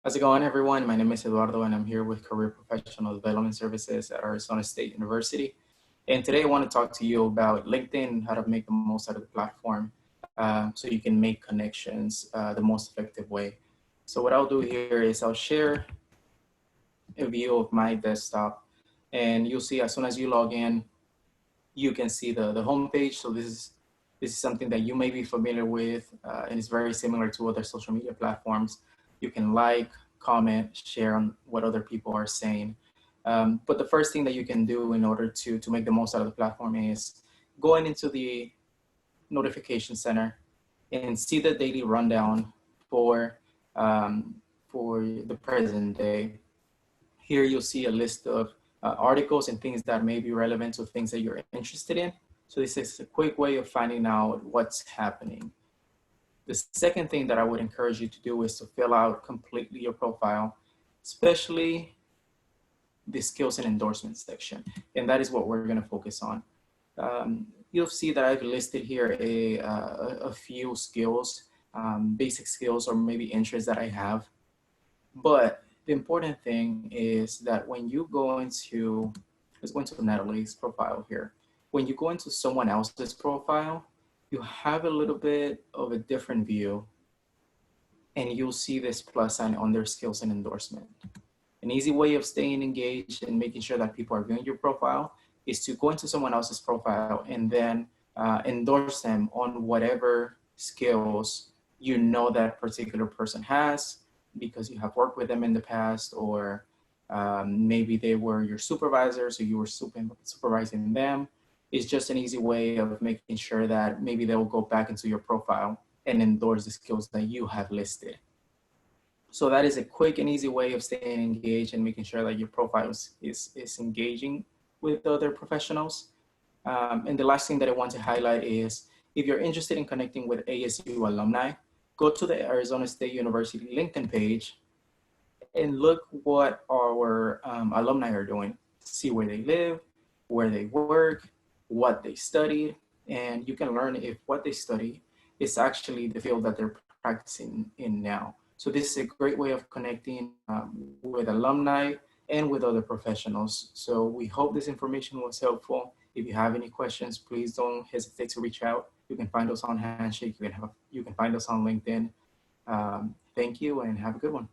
How's it going, everyone? My name is Eduardo, and I'm here with Career Professional Development Services at Arizona State University. And today I want to talk to you about LinkedIn and how to make the most out of the platform so you can make connections the most effective way. So what I'll do here is I'll share a view of my desktop, and you'll see as soon as you log in, you can see the homepage. So this is something that you may be familiar with, and it's very similar to other social media platforms. You can like, comment, share on what other people are saying. But the first thing that you can do in order to make the most out of the platform is going into the notification center and see the daily rundown for um, for the present day. Here you'll see a list of articles and things that may be relevant to things that you're interested in. So this is a quick way of finding out what's happening. The second thing that I would encourage you to do is to fill out completely your profile, especially the skills and endorsements section. And that is what we're going to focus on. You'll see that I've listed here a few skills, basic skills or maybe interests that I have. But the important thing is that when you go into, let's go into Natalie's profile here. When you go into someone else's profile, you have a little bit of a different view, and you'll see this plus sign on their skills and endorsement. An easy way of staying engaged and making sure that people are viewing your profile is to go into someone else's profile and then endorse them on whatever skills you know that particular person has because you have worked with them in the past, or maybe they were your supervisor, so you were supervising them. It's just an easy way of making sure that maybe they'll go back into your profile and endorse the skills that you have listed. So that is a quick and easy way of staying engaged and making sure that your profile is engaging with other professionals. And the last thing that I want to highlight is if you're interested in connecting with ASU alumni, go to the Arizona State University LinkedIn page and look what our alumni are doing. See where they live, where they work, what they studied, and you can learn if what they study is actually the field that they're practicing in now. So this is a great way of connecting with alumni and with other professionals. So we hope this information was helpful. If you have any questions, please don't hesitate to reach out. You can find us on Handshake. You can find us on LinkedIn. Thank you and have a good one.